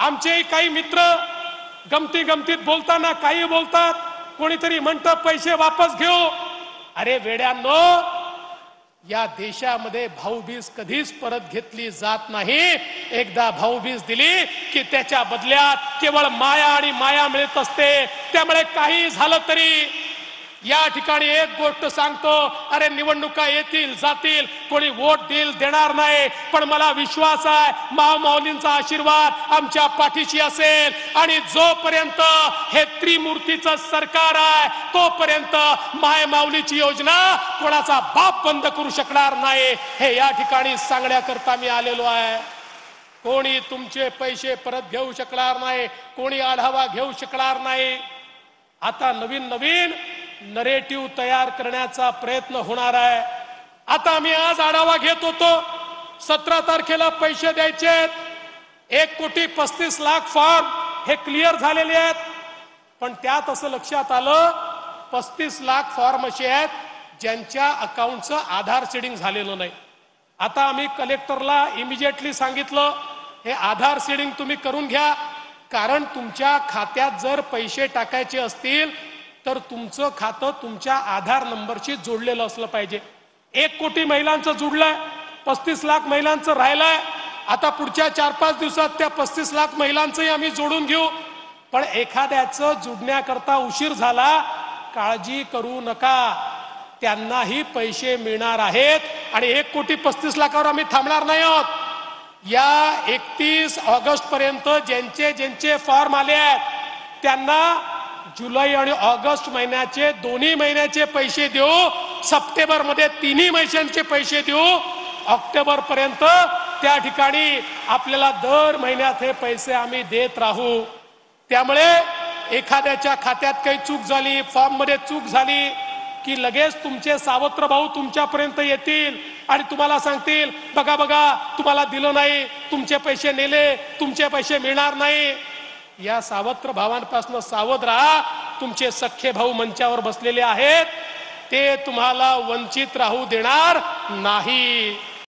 आमचे काही मित्र गमती गमतीत बोलताना काही बोलतात, कोणीतरी म्हणतं पैसे वापस घेऊ. अरे वेड्यांनो, या देशामध्ये भाऊबीज कधीच परत घेतली जात नाही. एकदा भाऊबीज दिली की त्याच्या बदल्यात केवळ माया आणि माया मिळत असते. त्यामुळे काही झालं तरी या ठिकाणी एक गोष्ट सांगतो, अरे निवडणुका येतील जातील, कोणी वोट देईल देणार नाही, पण मला विश्वास आहे महामाऊलींचा आशीर्वाद आमच्या पाठीशी असेल. आणि जोपर्यंत हे त्रिमूर्तीचं सरकार आहे तोपर्यंत मायमाऊलीची योजना कोणाचा बाप बंद करू शकणार नाही. हे या ठिकाणी सांगण्याकरता मी आलेलो आहे. कोणी तुमचे पैसे परत घेऊ शकणार नाही, कोणी आढावा घेऊ शकणार नाही. आता नवीन नवीन नरेटिव्ह तयार करण्याचा प्रयत्न होणार आहे. आता आम्ही आज आढावा घेत होतो, 17 तारखेला पैसे द्यायचे, 1,35,00,000 फॉर्म हे क्लिअर झालेले आहेत. पण त्यात असं लक्षात आलं 35 लाख फॉर्म असे आहेत ज्यांच्या अकाउंटचं आधार सीडिंग झालेलं नाही. आता आम्ही कलेक्टरला इमिजिएटली सांगितलं, हे आधार सीडिंग तुम्ही करून घ्या, कारण तुमच्या खात्यात जर पैसे टाकायचे असतील तर तुमचं खातं तुमच्या आधार नंबरशी जोडलेलं असलं पाहिजे. 1 कोटी महिलांचं जुडलंय, 35 लाख महिलांचं राहिलंय. आता पुढच्या 4-5 दिवसात त्या 35 लाख महिलांचंही आम्ही जोडून घेऊ. पण एखाद्याचं जुडण्याकरता उशीर झाला, काळजी करू नका, त्यांनाही पैसे मिळणार आहेत. आणि 1,35,00,000 आम्ही थांबणार नाही आहोत. या 31 ऑगस्ट पर्यंत ज्यांचे फॉर्म आले आहेत त्यांना जुलै आणि ऑगस्ट महिन्याचे दोन्ही महिन्याचे पैसे देऊ, सप्टेंबर मध्ये तिन्ही महिन्यांचे पैसे देऊ, ऑक्टोबर पर्यंत त्या ठिकाणी आपल्याला दर महिन्यात हे पैसे आम्ही देत राहू. त्यामुळे एखाद्याच्या खात्यात काही चूक झाली, फॉर्म मध्ये चूक झाली की लगेच तुमचे सावत्र भाऊ तुमच्यापर्यंत येतील आणि तुम्हाला सांगतील, बघा बघा तुम्हाला दिलं नाही, तुमचे पैसे नेले, तुमचे पैसे मिळणार नाही. या सावत्र भावांपासून सावध राहा. तुमचे सख्खे भाऊ मंचावर बसलेले आहेत, ते तुम्हाला वंचित राहू देणार नाही.